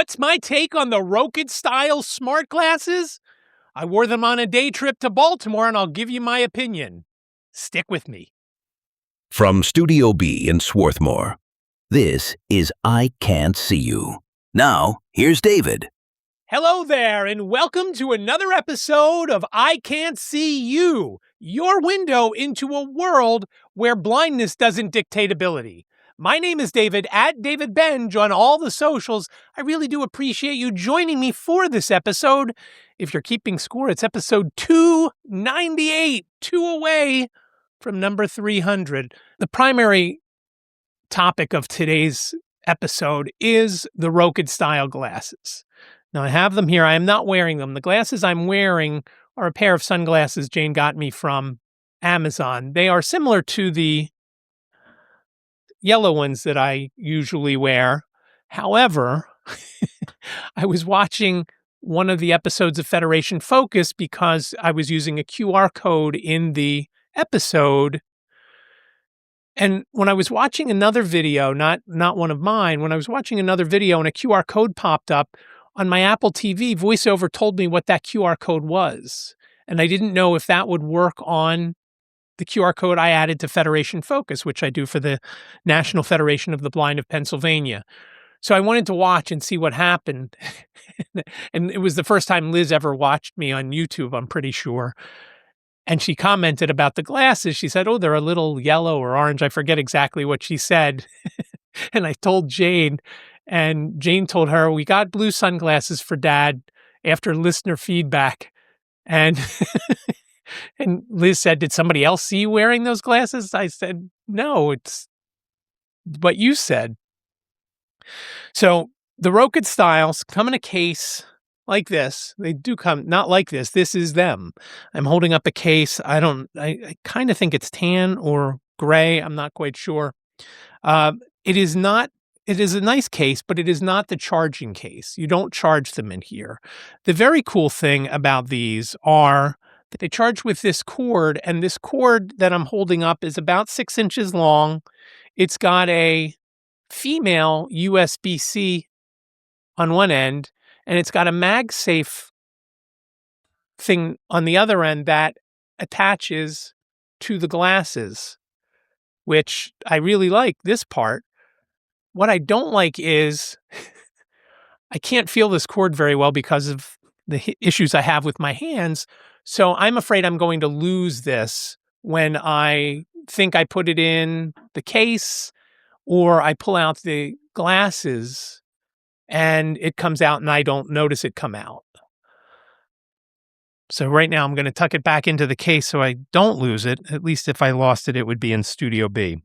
What's my take on the Rokid Style smart glasses? I wore them on a day trip to Baltimore, and I'll give you my opinion. Stick with me. From Studio B in Swarthmore, this is I Can't See You. Now, here's David. Hello there, and welcome to another episode of I Can't See You, your window into a world where blindness doesn't dictate ability. My name is David, at David Benj on all the socials. I really do appreciate you joining me for this episode. If you're keeping score, it's episode 298, 2 away from number 300. The primary topic of today's episode is the Rokid Style glasses. Now, I have them here. I am not wearing them. The glasses I'm wearing are a pair of sunglasses Jane got me from Amazon. They are similar to the yellow ones that I usually wear. However, I was watching one of the episodes of Federation Focus because I was using a QR code in the episode. And when I was watching another video, not one of mine, when I was watching another video and a QR code popped up on my Apple TV, VoiceOver told me what that QR code was. And I didn't know if that would work on the QR code I added to Federation Focus, which I do for the National Federation of the Blind of Pennsylvania. So I wanted to watch and see what happened. And it was the first time Liz ever watched me on YouTube, I'm pretty sure. And she commented about the glasses. She said, "Oh, they're a little yellow or orange." I forget exactly what she said. And I told Jane, and Jane told her, "We got blue sunglasses for Dad after listener feedback." And and Liz said, "Did somebody else see you wearing those glasses?" I said, "No, it's what you said." So the Rokid Styles come in a case like this. They do come not like this. This is them. I'm holding up a case. I kind of think it's tan or gray. I'm not quite sure. It is a nice case, but it is not the charging case. You don't charge them in here. The very cool thing about these are that they charge with this cord, and this cord that I'm holding up is about 6 inches long. It's got a female USB-C on one end, and it's got a MagSafe thing on the other end that attaches to the glasses, which I really like this part. What I don't like is I can't feel this cord very well because of the issues I have with my hands. So I'm afraid I'm going to lose this when I think I put it in the case or I pull out the glasses and it comes out and I don't notice it come out. So right now I'm going to tuck it back into the case so I don't lose it. At least if I lost it, it would be in Studio B.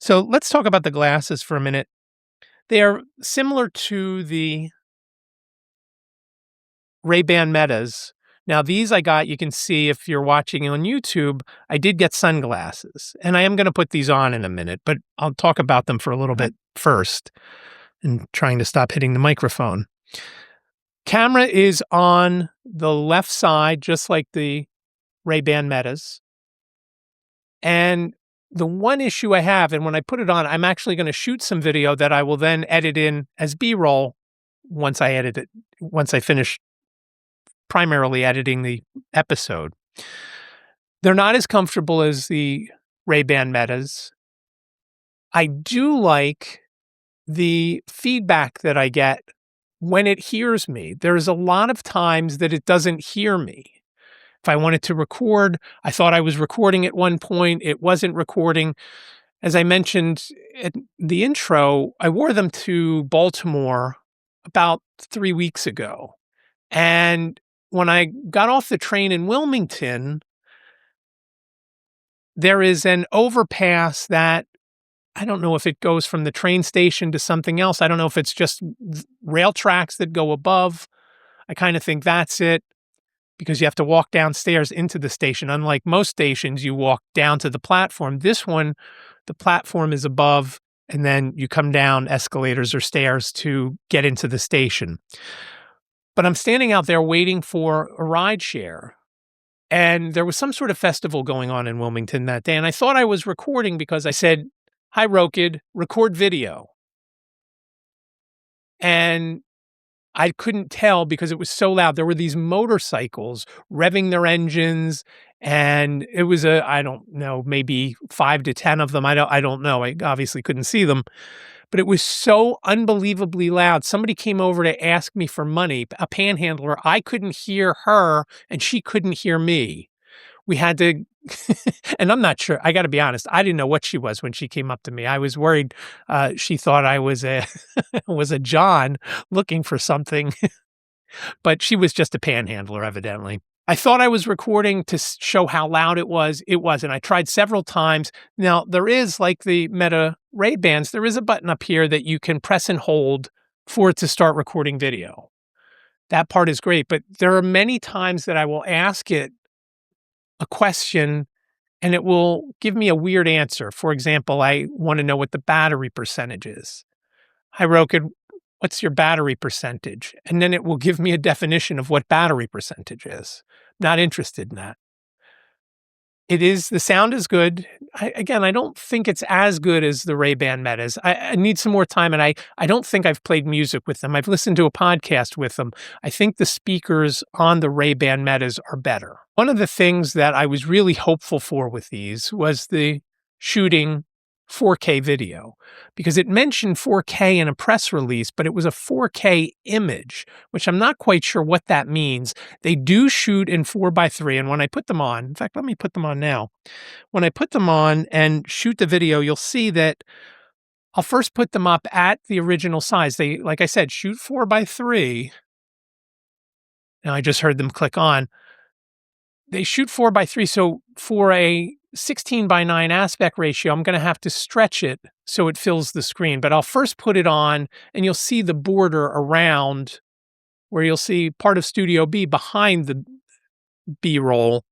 So let's talk about the glasses for a minute. They are similar to the Ray-Ban Metas. Now, these I got, you can see if you're watching on YouTube, I did get sunglasses. And I am going to put these on in a minute, but I'll talk about them for a little bit first and trying to stop hitting the microphone. Camera is on the left side, just like the Ray-Ban Metas. And the one issue I have, and when I put it on, I'm actually going to shoot some video that I will then edit in as B-roll once I finish primarily editing the episode. They're not as comfortable as the Ray-Ban Metas. I do like the feedback that I get when it hears me. There's a lot of times that it doesn't hear me. If I wanted to record, I thought I was recording at one point. It wasn't recording. As I mentioned in the intro, I wore them to Baltimore about 3 weeks ago. And when I got off the train in Wilmington, there is an overpass that I don't know if it goes from the train station to something else. I don't know if it's just rail tracks that go above. I kind of think that's it, because you have to walk downstairs into the station. Unlike most stations, you walk down to the platform. This one, the platform is above, and then you come down escalators or stairs to get into the station. But I'm standing out there waiting for a ride share. And there was some sort of festival going on in Wilmington that day. And I thought I was recording because I said, "Hi, Rokid, record video." And I couldn't tell because it was so loud. There were these motorcycles revving their engines, and it was I don't know, maybe 5 to 10 of them. I don't know. I obviously couldn't see them, but it was so unbelievably loud. Somebody came over to ask me for money, a panhandler. I couldn't hear her, and she couldn't hear me. We had to and I'm not sure, I gotta be honest, I didn't know what she was when she came up to me. I was worried, she thought I was a was a John looking for something, but she was just a panhandler, evidently. I thought I was recording to show how loud it was. It wasn't. I tried several times. Now, there is, like the Meta Ray-Bans, there is a button up here that you can press and hold for it to start recording video. That part is great, but there are many times that I will ask it a question and it will give me a weird answer. For example, I want to know what the battery percentage is. Hi, Rokid, what's your battery percentage? And then it will give me a definition of what battery percentage is. Not interested in that. The sound is good. Again, I don't think it's as good as the Ray-Ban Metas. I need some more time, and I don't think I've played music with them. I've listened to a podcast with them. I think the speakers on the Ray-Ban Metas are better. One of the things that I was really hopeful for with these was the shooting 4K video, because it mentioned 4K in a press release, but it was a 4K image, which I'm not quite sure what that means. They do shoot in 4:3, and when I put them on, in fact, let me put them on now. When I put them on and shoot the video, you'll see that I'll first put them up at the original size. They, like I said, shoot 4:3. Now I just heard them click on. They shoot 4:3, so for a 16:9 aspect ratio, I'm gonna have to stretch it so it fills the screen, but I'll first put it on, and you'll see the border around where you'll see part of Studio B behind the B-roll,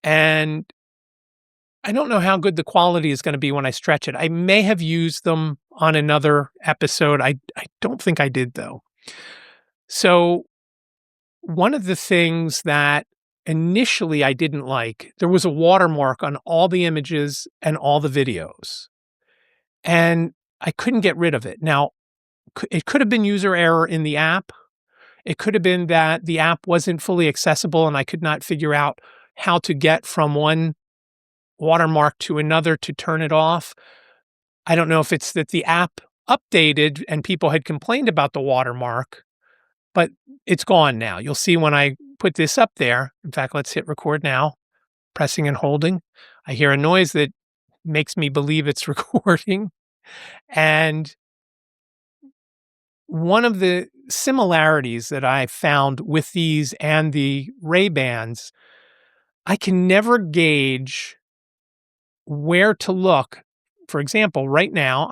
and I don't know how good the quality is gonna be when I stretch it. I may have used them on another episode. I don't think I did, though. So, one of the things that initially I didn't like, there was a watermark on all the images and all the videos, and I couldn't get rid of it. Now, it could have been user error in the app. It could have been that the app wasn't fully accessible and I could not figure out how to get from one watermark to another to turn it off. I don't know if it's that the app updated and people had complained about the watermark, but it's gone now. You'll see when I put this up there. In fact, let's hit record now, pressing and holding. I hear a noise that makes me believe it's recording. And one of the similarities that I found with these and the Ray-Bans, I can never gauge where to look. For example, right now,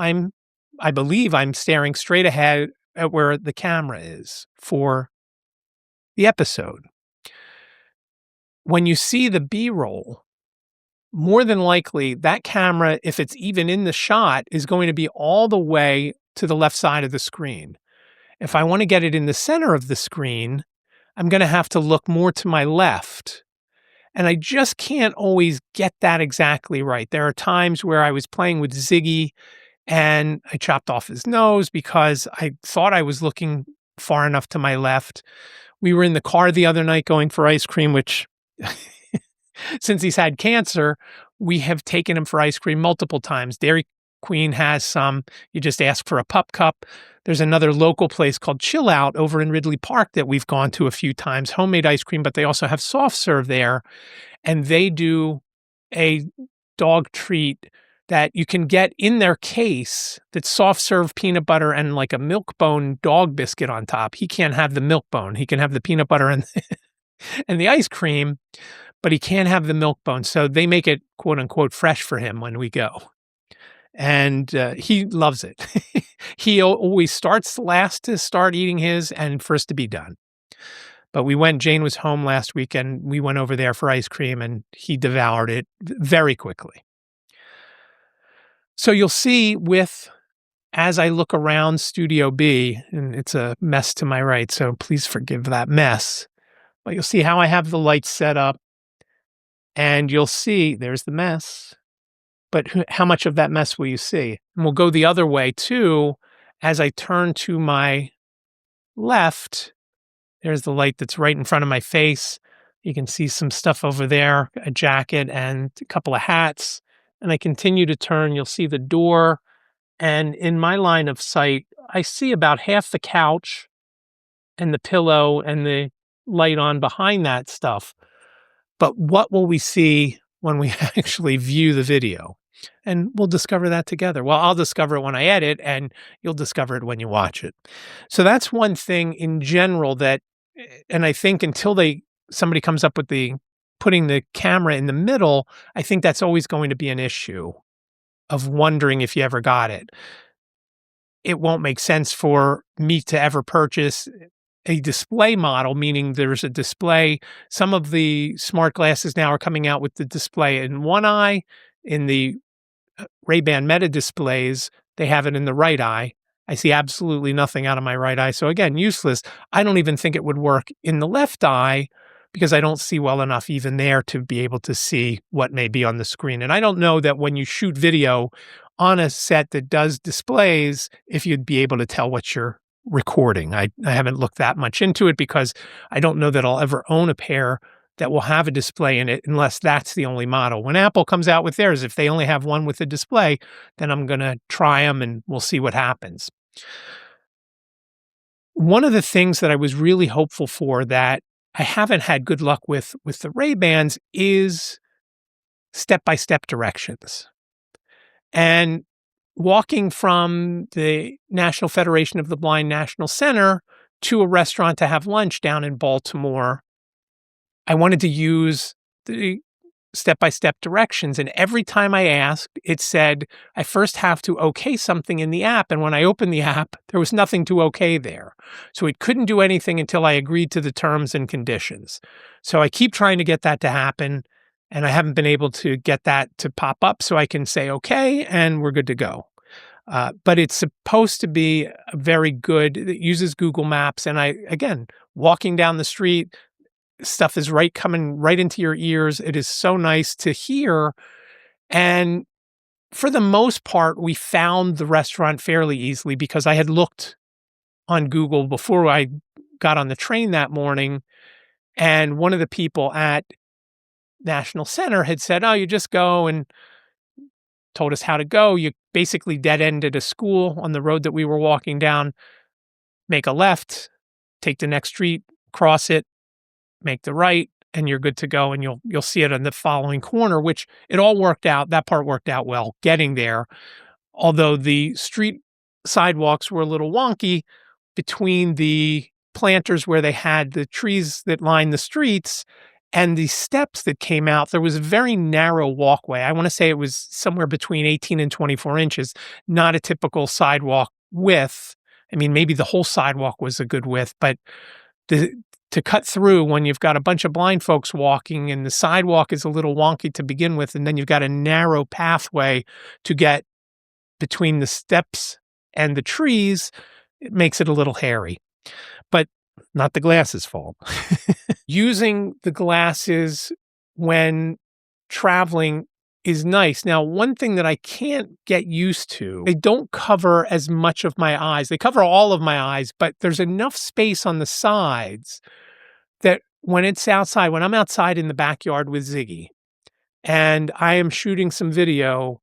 I believe I'm staring straight ahead at where the camera is for the episode. When you see the B-roll, more than likely that camera, if it's even in the shot, is going to be all the way to the left side of the screen. If I want to get it in the center of the screen, I'm going to have to look more to my left. And I just can't always get that exactly right. There are times where I was playing with Ziggy and I chopped off his nose because I thought I was looking far enough to my left. We were in the car the other night going for ice cream, which since he's had cancer, we have taken him for ice cream multiple times. Dairy Queen has some. You just ask for a pup cup. There's another local place called Chill Out over in Ridley Park that we've gone to a few times. Homemade ice cream, but they also have soft serve there. And they do a dog treat that you can get in their case that's soft serve peanut butter and like a milk bone dog biscuit on top. He can't have the milk bone. He can have the peanut butter and, and the ice cream, but he can't have the milk bone. So they make it quote unquote fresh for him when we go. And he loves it. He always starts last to start eating his and first to be done. But Jane was home last week and we went over there for ice cream and he devoured it very quickly. So you'll see as I look around Studio B, and it's a mess to my right, so please forgive that mess. But you'll see how I have the lights set up and you'll see there's the mess. But how much of that mess will you see? And we'll go the other way too as I turn to my left, there's the light that's right in front of my face. You can see some stuff over there, a jacket and a couple of hats. And I continue to turn, you'll see the door. And in my line of sight, I see about half the couch and the pillow and the light on behind that stuff. But what will we see when we actually view the video? And we'll discover that together. Well, I'll discover it when I edit, and you'll discover it when you watch it. So that's one thing in general that, and I think until somebody comes up with the putting the camera in the middle, I think that's always going to be an issue of wondering if you ever got it. It won't make sense for me to ever purchase a display model, meaning there's a display. Some of the smart glasses now are coming out with the display in one eye. In the Ray-Ban Meta displays, they have it in the right eye. I see absolutely nothing out of my right eye. So again, useless. I don't even think it would work in the left eye because I don't see well enough even there to be able to see what may be on the screen. And I don't know that when you shoot video on a set that does displays, if you'd be able to tell what you're recording. I haven't looked that much into it because I don't know that I'll ever own a pair that will have a display in it unless that's the only model. When Apple comes out with theirs, if they only have one with a display, then I'm going to try them and we'll see what happens. One of the things that I was really hopeful for that I haven't had good luck with the Ray-Bans is step-by-step directions. And walking from the National Federation of the Blind National Center to a restaurant to have lunch down in Baltimore, I wanted to use the step-by-step directions. And every time I asked, it said, I first have to okay something in the app. And when I opened the app, there was nothing to okay there. So it couldn't do anything until I agreed to the terms and conditions. So I keep trying to get that to happen. And I haven't been able to get that to pop up so I can say, okay, and we're good to go. But it's supposed to be very good. It uses Google Maps. And again, walking down the street, stuff is coming right into your ears. It is so nice to hear. And for the most part, we found the restaurant fairly easily because I had looked on Google before I got on the train that morning. And one of the people at National Center had said, oh, you just go, and told us how to go. You basically dead-ended a school on the road that we were walking down, make a left, take the next street, cross it, make the right, and you're good to go, and you'll see it on the following corner, which it all worked out. That part worked out well getting there. Although the street sidewalks were a little wonky between the planters where they had the trees that lined the streets and the steps that came out, there was a very narrow walkway. I want to say it was somewhere between 18 and 24 inches, not a typical sidewalk width. I mean, maybe the whole sidewalk was a good width, but to cut through when you've got a bunch of blind folks walking and the sidewalk is a little wonky to begin with, and then you've got a narrow pathway to get between the steps and the trees, it makes it a little hairy. But not the glasses' fault. Using the glasses when traveling is nice. Now, one thing that I can't get used to, they don't cover as much of my eyes. They cover all of my eyes, but there's enough space on the sides that when I'm outside in the backyard with Ziggy and I am shooting some video,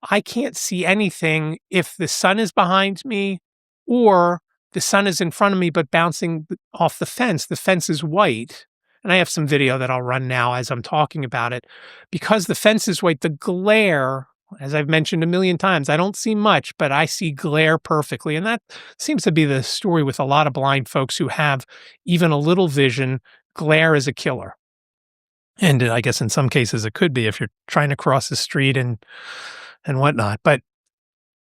I can't see anything if the sun is behind me or the sun is in front of me but bouncing off the fence. The fence is white. And I have some video that I'll run now as I'm talking about it. Because the fence is white, the glare, as I've mentioned a million times, I don't see much, but I see glare perfectly. And that seems to be the story with a lot of blind folks who have even a little vision. Glare is a killer. And I guess in some cases it could be if you're trying to cross the street and whatnot. But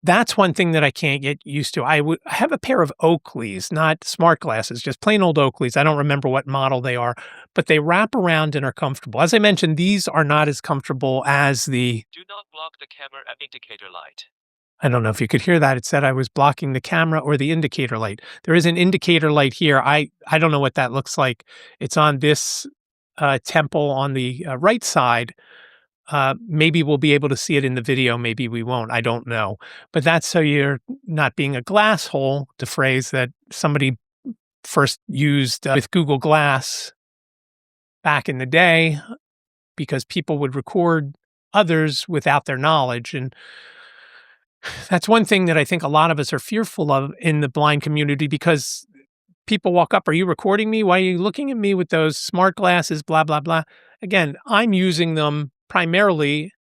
that's one thing that I can't get used to. I have a pair of Oakleys, not smart glasses, just plain old Oakleys. I don't remember what model they are, but they wrap around and are comfortable. As I mentioned, these are not as comfortable as the... Do not block the camera and indicator light. I don't know if you could hear that. It said I was blocking the camera or the indicator light. There is an indicator light here. I don't know what that looks like. It's on this temple on the right side. Maybe we'll be able to see it in the video. Maybe we won't. I don't know. But that's so you're not being a glass hole, to phrase that somebody first used with Google Glass back in the day because people would record others without their knowledge. And that's one thing that I think a lot of us are fearful of in the blind community because people walk up, "Are you recording me? Why are you looking at me with those smart glasses?" Blah, blah, blah. Again, I'm using them primarily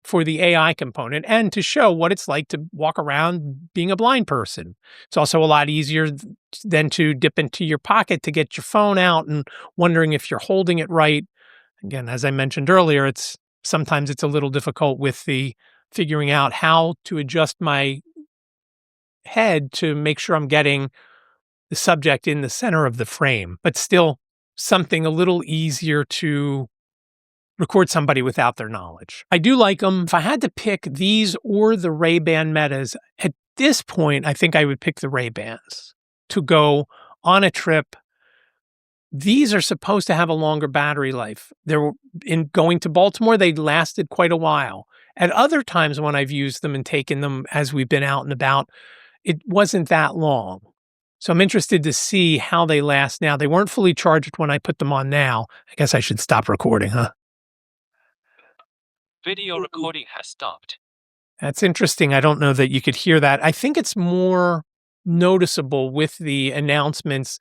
for the AI component and to show what it's like to walk around being a blind person. It's also a lot easier than to dip into your pocket to get your phone out and wondering if you're holding it right. Again, as I mentioned earlier, sometimes it's a little difficult with the figuring out how to adjust my head to make sure I'm getting the subject in the center of the frame, but still something a little easier to record somebody without their knowledge. I do like them. If I had to pick these or the Ray-Ban Metas, at this point, I think I would pick the Ray-Bans to go on a trip. These are supposed to have a longer battery life. In going to Baltimore, they lasted quite a while. At other times when I've used them and taken them as we've been out and about, it wasn't that long. So I'm interested to see how they last now. They weren't fully charged when I put them on now. I guess I should stop recording, huh? Video recording has stopped. That's interesting. I don't know that you could hear that. I think it's more noticeable with the announcements.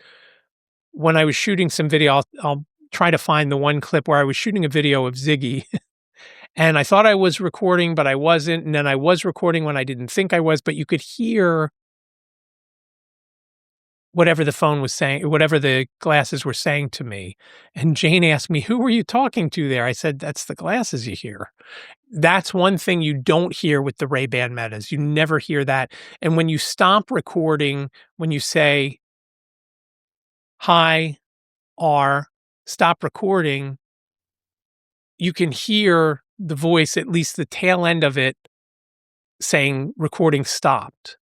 When I was shooting some video, I'll try to find the one clip where I was shooting a video of Ziggy and I thought I was recording, but I wasn't. And then I was recording when I didn't think I was, but you could hear whatever the phone was saying, whatever the glasses were saying to me. And Jane asked me, "Who were you talking to there?" I said, "That's the glasses you hear." That's one thing you don't hear with the Ray-Ban Metas. You never hear that. And when you stop recording, when you say, "Hi," or "Stop recording," you can hear the voice, at least the tail end of it, saying recording stopped.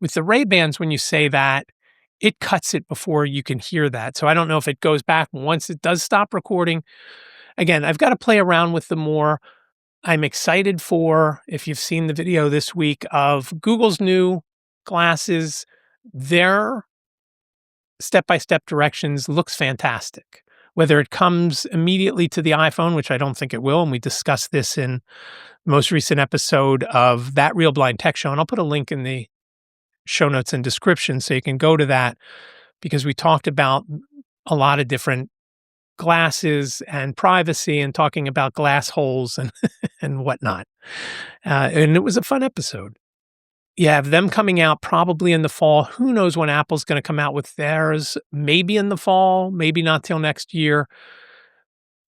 With the Ray-Bans, when you say that, it cuts it before you can hear that. So I don't know if it goes back once it does stop recording. Again, I've got to play around with them more. I'm excited for, if you've seen the video this week of Google's new glasses, their step-by-step directions looks fantastic. Whether it comes immediately to the iPhone, which I don't think it will, and we discussed this in the most recent episode of That Real Blind Tech Show, and I'll put a link in the show notes and description so you can go to that because we talked about a lot of different glasses and privacy and talking about glass holes and and whatnot. And it was a fun episode. You have them coming out probably in the fall. Who knows when Apple's going to come out with theirs? Maybe in the fall, maybe not till next year.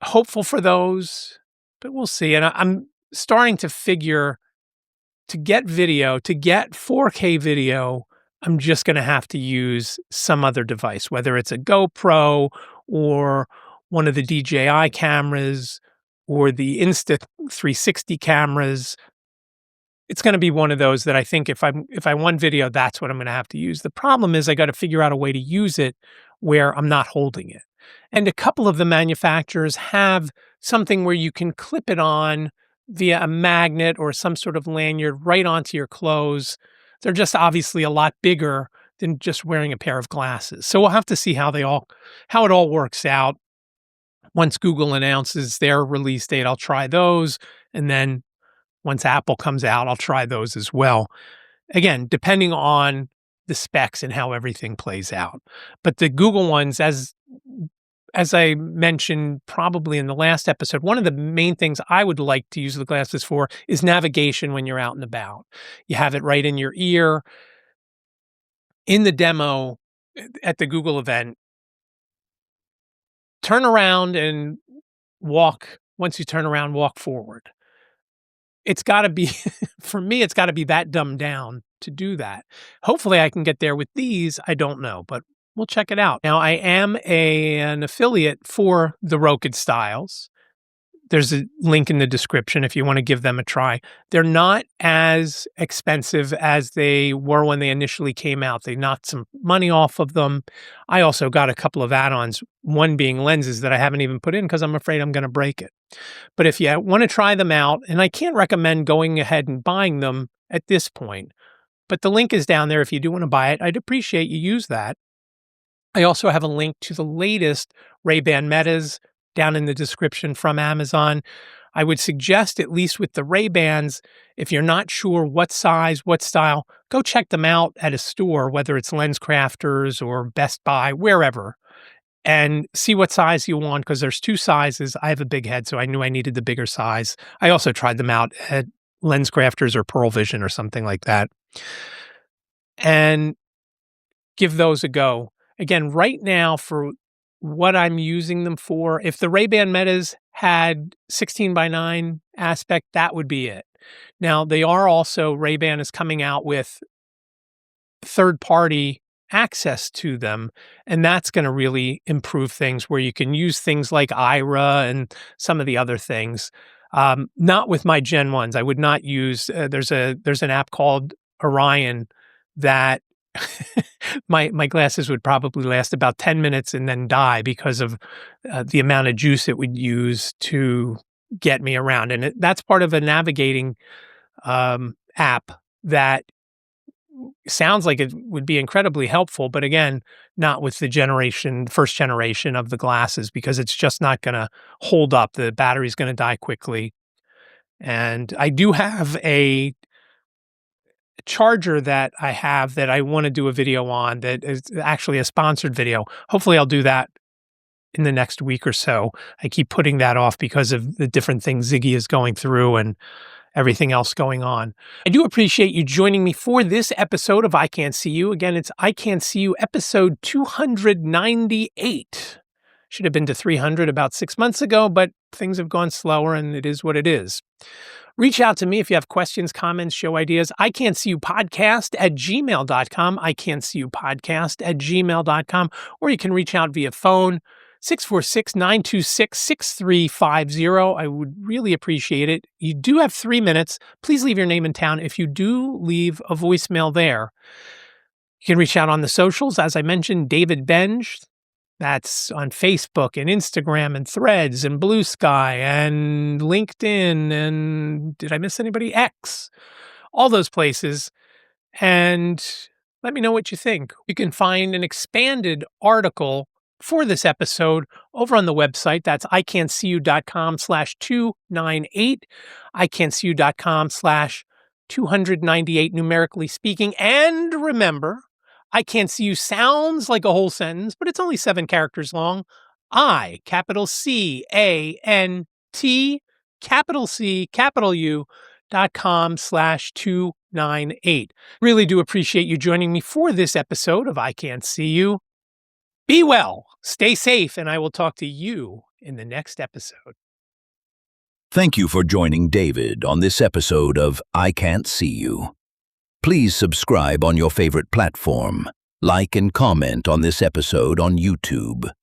Hopeful for those, but we'll see. And I'm starting to figure to get video, to get 4K video, I'm just going to have to use some other device, whether it's a GoPro or one of the DJI cameras or the Insta360 cameras. It's going to be one of those that I think if I want video, that's what I'm going to have to use. The problem is I got to figure out a way to use it where I'm not holding it. And a couple of the manufacturers have something where you can clip it on via a magnet or some sort of lanyard right onto your clothes. They're just obviously a lot bigger than just wearing a pair of glasses. So we'll have to see how it all works out. Once Google announces their release date, I'll try those. And then once Apple comes out, I'll try those as well. Again, depending on the specs and how everything plays out. But the Google ones, as I mentioned probably in the last episode, one of the main things I would like to use the glasses for is navigation when you're out and about. You have it right in your ear. In the demo at the Google event, turn around and walk. Once you turn around, walk forward. It's got to be, for me, it's got to be that dumbed down to do that. Hopefully I can get there with these. I don't know, but we'll check it out. Now, I am an affiliate for the Rokid Styles. There's a link in the description if you want to give them a try. They're not as expensive as they were when they initially came out. They knocked some money off of them. I also got a couple of add-ons, one being lenses that I haven't even put in because I'm afraid I'm going to break it. But if you want to try them out, and I can't recommend going ahead and buying them at this point, but the link is down there if you do want to buy it. I'd appreciate you use that. I also have a link to the latest Ray-Ban Metas down in the description from Amazon. I would suggest, at least with the Ray-Bans, if you're not sure what size, what style, go check them out at a store, whether it's LensCrafters or Best Buy, wherever, and see what size you want, because there's two sizes. I have a big head, so I knew I needed the bigger size. I also tried them out at LensCrafters or Pearl Vision or something like that, and give those a go. Again, right now, for what I'm using them for, if the Ray-Ban Metas had 16:9 aspect, that would be it. Now, they are also, Ray-Ban is coming out with third-party access to them, and that's gonna really improve things, where you can use things like Ira and some of the other things. Not with my Gen 1s. I would not use, there's an app called Orion that my glasses would probably last about 10 minutes and then die because of, the amount of juice it would use to get me around, and that's part of a navigating, app that sounds like it would be incredibly helpful, but again, not with the first generation of the glasses, because it's just not gonna hold up. The battery's gonna die quickly, and I do have a charger that I have that I wanna do a video on, that is actually a sponsored video. Hopefully, I'll do that in the next week or so. I keep putting that off because of the different things Ziggy is going through and everything else going on. I do appreciate you joining me for this episode of I Can't See You. Again, it's I Can't See You episode 298. Should have been to 300 about 6 months ago, but things have gone slower, and it is what it is. Reach out to me if you have questions, comments, show ideas. I can't see you podcast at gmail.com. I can't see you podcast at gmail.com. Or you can reach out via phone, 646-926-6350. I would really appreciate it. You do have 3 minutes. Please leave your name and town. If you do leave a voicemail there, you can reach out on the socials. As I mentioned, David Benj. That's on Facebook and Instagram and Threads and Blue Sky and LinkedIn and, did I miss anybody? X. All those places. And let me know what you think. You can find an expanded article for this episode over on the website. That's ican'tseeyou.com/298, ican'tseeyou.com/298, numerically speaking. And remember, I Can't See You sounds like a whole sentence, but it's only 7 characters long. I, capital C-A-N-T, capital C, capital U.com/298. Really do appreciate you joining me for this episode of I Can't See You. Be well, stay safe, and I will talk to you in the next episode. Thank you for joining David on this episode of I Can't See You. Please subscribe on your favorite platform, like and comment on this episode on YouTube.